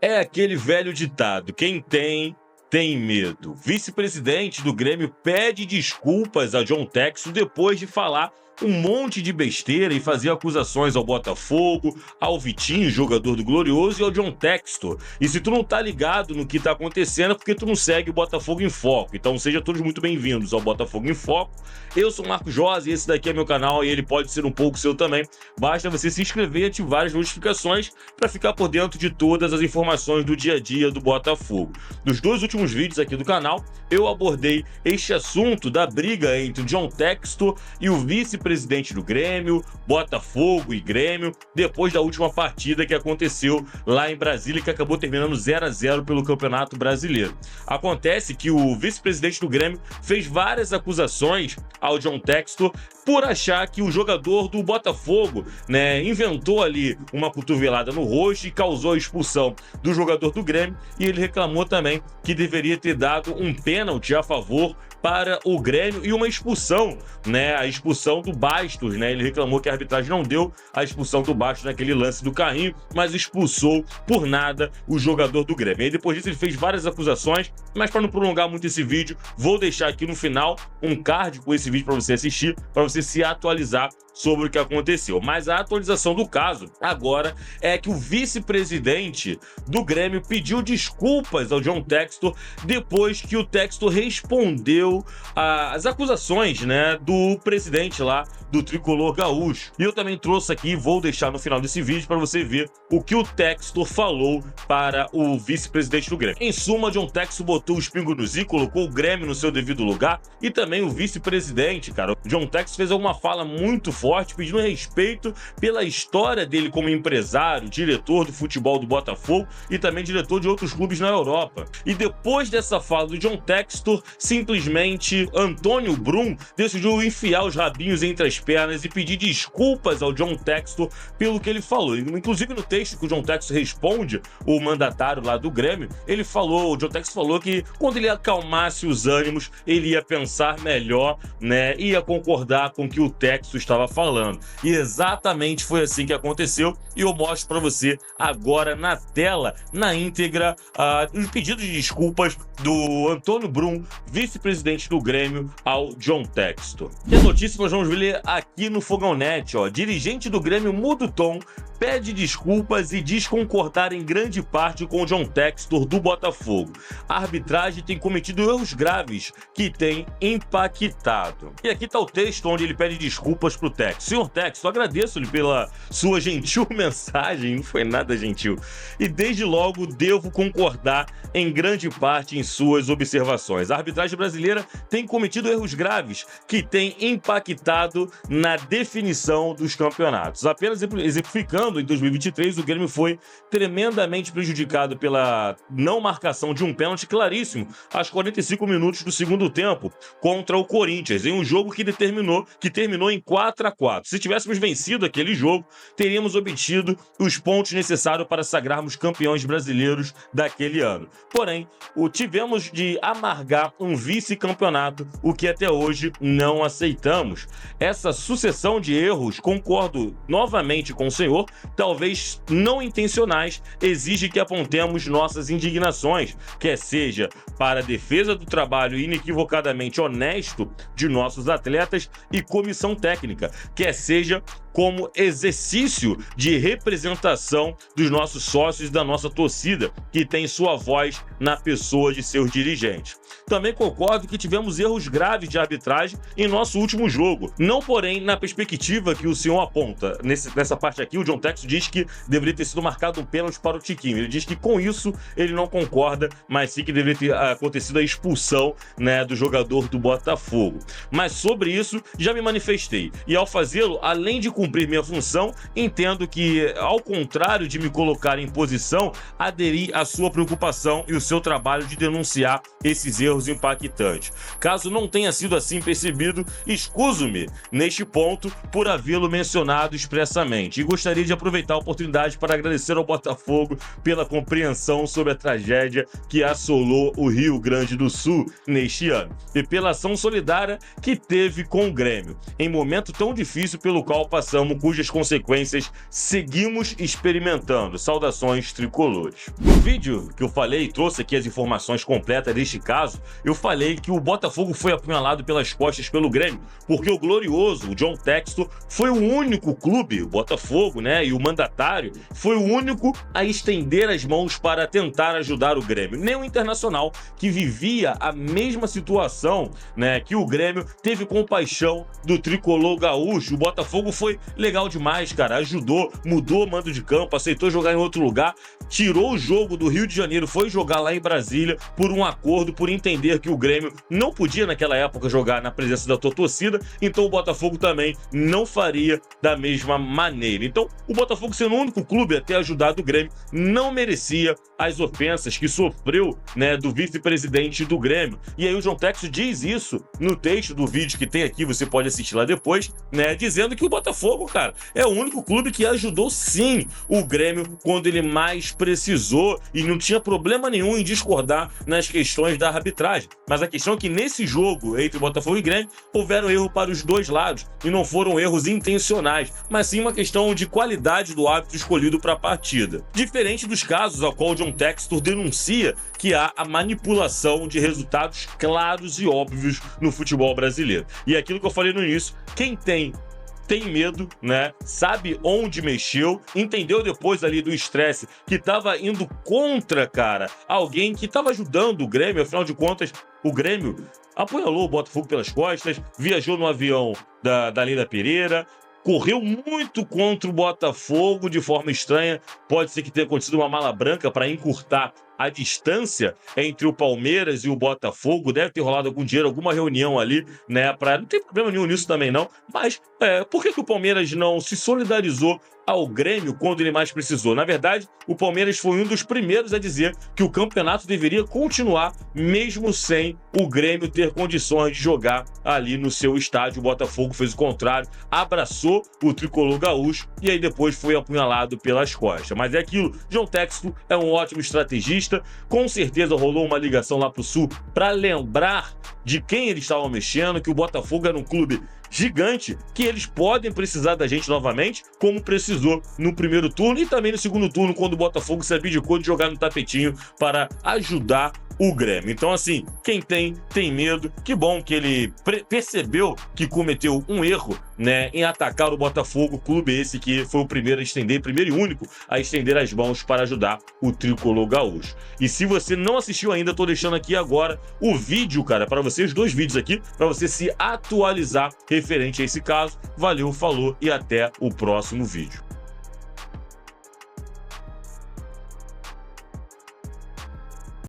É aquele velho ditado: quem tem medo. Vice-presidente do Grêmio pede desculpas a John Textor depois de falar um monte de besteira e fazer acusações ao Botafogo, ao Vitinho, jogador do Glorioso, e ao John Textor. E se tu não tá ligado no que tá acontecendo é porque tu não segue o Botafogo em Foco. Então sejam todos muito bem-vindos ao Botafogo em Foco. Eu sou o Marco Josa e esse daqui é meu canal e ele pode ser um pouco seu também. Basta você se inscrever e ativar as notificações para ficar por dentro de todas as informações do dia a dia do Botafogo. Nos dois últimos vídeos aqui do canal, eu abordei este assunto da briga entre o John Textor e o vice-presidente do Grêmio, Botafogo e Grêmio, depois da última partida que aconteceu lá em Brasília, que acabou terminando 0-0 pelo Campeonato Brasileiro. Acontece que o vice-presidente do Grêmio fez várias acusações ao John Textor por achar que o jogador do Botafogo, inventou ali uma cotovelada no rosto e causou a expulsão do jogador do Grêmio, e ele reclamou também que deveria ter dado um pênalti a favor para o Grêmio e uma expulsão, a expulsão do Bastos, Ele reclamou que a arbitragem não deu a expulsão do Bastos naquele lance do carrinho, mas expulsou por nada o jogador do Grêmio. E depois disso ele fez várias acusações, mas para não prolongar muito esse vídeo, vou deixar aqui no final um card com esse vídeo para você assistir, para você se atualizar sobre o que aconteceu. Mas a atualização do caso agora é que o vice-presidente do Grêmio pediu desculpas ao John Textor depois que o Textor respondeu às acusações, do presidente lá do Tricolor Gaúcho. E eu também trouxe aqui, vou deixar no final desse vídeo para você ver o que o Textor falou para o vice-presidente do Grêmio. Em suma, John Textor botou o espingo no Z, colocou o Grêmio no seu devido lugar, e também o vice-presidente, o John Textor fez alguma fala muito forte, pedindo respeito pela história dele como empresário, diretor do futebol do Botafogo e também diretor de outros clubes na Europa. E depois dessa fala do John Textor, simplesmente Antônio Brum decidiu enfiar os rabinhos entre as pernas e pedir desculpas ao John Textor pelo que ele falou. Inclusive no texto que o John Textor responde o mandatário lá do Grêmio, o John Textor falou que quando ele acalmasse os ânimos, ele ia pensar melhor, ia concordar com o que o Textor estava falando. E exatamente foi assim que aconteceu, e eu mostro para você agora na tela, na íntegra, os pedidos de desculpas do Antônio Brum, vice-presidente do Grêmio, ao John Textor. E a notícia nós vamos ler aqui no Fogão Net, dirigente do Grêmio muda o tom, pede desculpas e diz concordar em grande parte com o John Textor do Botafogo. A arbitragem tem cometido erros graves que tem impactado. E aqui está o texto onde ele pede desculpas para o Textor. Senhor Textor, agradeço-lhe pela sua gentil mensagem, não foi nada gentil, e desde logo devo concordar em grande parte em suas observações. A arbitragem brasileira tem cometido erros graves que têm impactado na definição dos campeonatos. Apenas exemplificando, em 2023 o Grêmio foi tremendamente prejudicado pela não marcação de um pênalti claríssimo aos 45 minutos do segundo tempo contra o Corinthians, em um jogo que terminou em 4-4. Se tivéssemos vencido aquele jogo, teríamos obtido os pontos necessários para sagrarmos campeões brasileiros daquele ano. Porém, tivemos de amargar um vice-campeonato, o que até hoje não aceitamos. Essa sucessão de erros, concordo novamente com o senhor, talvez não intencionais, exige que apontemos nossas indignações, quer seja para a defesa do trabalho inequivocadamente honesto de nossos atletas e comissão técnica, quer seja como exercício de representação dos nossos sócios e da nossa torcida, que tem sua voz na pessoa de seus dirigentes. Também concordo que tivemos erros graves de arbitragem em nosso último jogo, não porém na perspectiva que o senhor aponta. Nessa parte aqui, o John Textor diz que deveria ter sido marcado um pênalti para o Tiquinho. Ele diz que com isso ele não concorda, mas sim que deveria ter acontecido a expulsão, do jogador do Botafogo. Mas sobre isso já me manifestei, e ao fazê-lo, além de cumprir minha função, entendo que, ao contrário de me colocar em posição, aderi à sua preocupação e o seu trabalho de denunciar esses erros impactantes. Caso não tenha sido assim percebido, escuso-me neste ponto por havê-lo mencionado expressamente, e gostaria de aproveitar a oportunidade para agradecer ao Botafogo pela compreensão sobre a tragédia que assolou o Rio Grande do Sul neste ano, e pela ação solidária que teve com o Grêmio, em momento tão difícil pelo qual passamos passamos, cujas consequências seguimos experimentando. Saudações tricolores. No vídeo que eu falei, trouxe aqui as informações completas deste caso, eu falei que o Botafogo foi apunhalado pelas costas pelo Grêmio, porque o glorioso, o John Textor, foi o único clube, o Botafogo, né, e o mandatário, foi o único a estender as mãos para tentar ajudar o Grêmio. Nem o Internacional, que vivia a mesma situação, né, que o Grêmio, teve compaixão do tricolor gaúcho. O Botafogo foi legal demais, cara, ajudou, mudou o mando de campo, aceitou jogar em outro lugar, tirou o jogo do Rio de Janeiro, foi jogar lá em Brasília por um acordo, por entender que o Grêmio não podia naquela época jogar na presença da tua torcida, então o Botafogo também não faria da mesma maneira. Então o Botafogo, sendo o único clube a ter ajudado o Grêmio, não merecia as ofensas que sofreu, né, do vice-presidente do Grêmio. E aí o John Textor diz isso no texto do vídeo que tem aqui, você pode assistir lá depois, né, dizendo que o Botafogo, cara, é o único clube que ajudou sim o Grêmio quando ele mais precisou e não tinha problema nenhum em discordar nas questões da arbitragem. Mas a questão é que nesse jogo entre Botafogo e Grêmio houveram erros para os dois lados e não foram erros intencionais, mas sim uma questão de qualidade do árbitro escolhido para a partida. Diferente dos casos ao qual o John Textor denuncia que há a manipulação de resultados claros e óbvios no futebol brasileiro. E é aquilo que eu falei no início, quem tem medo, né? Sabe onde mexeu, entendeu depois ali do estresse que estava indo contra, cara, alguém que estava ajudando o Grêmio. Afinal de contas, o Grêmio apunhalou o Botafogo pelas costas, viajou no avião da Leila Pereira, correu muito contra o Botafogo de forma estranha. Pode ser que tenha acontecido uma mala branca para encurtar a distância entre o Palmeiras e o Botafogo. Deve ter rolado algum dinheiro, alguma reunião ali, né? Não tem problema nenhum nisso também não. Mas por que o Palmeiras não se solidarizou ao Grêmio quando ele mais precisou? Na verdade, o Palmeiras foi um dos primeiros a dizer que o campeonato deveria continuar mesmo sem o Grêmio ter condições de jogar ali no seu estádio. O Botafogo fez o contrário, abraçou o tricolor gaúcho e aí depois foi apunhalado pelas costas. Mas é aquilo, John Textor é um ótimo estrategista, com certeza rolou uma ligação lá pro Sul para lembrar de quem eles estavam mexendo, que o Botafogo era um clube gigante, que eles podem precisar da gente novamente, como precisou no primeiro turno e também no segundo turno, quando o Botafogo se abdicou de jogar no tapetinho para ajudar o Grêmio. Então, assim, quem tem medo. Que bom que ele percebeu que cometeu um erro, né, em atacar o Botafogo, clube esse que foi o primeiro a estender, primeiro e único a estender as mãos para ajudar o tricolor gaúcho. E se você não assistiu ainda, tô deixando aqui agora o vídeo, cara, para você, os dois vídeos aqui, para você se atualizar referente a esse caso. Valeu, falou e até o próximo vídeo.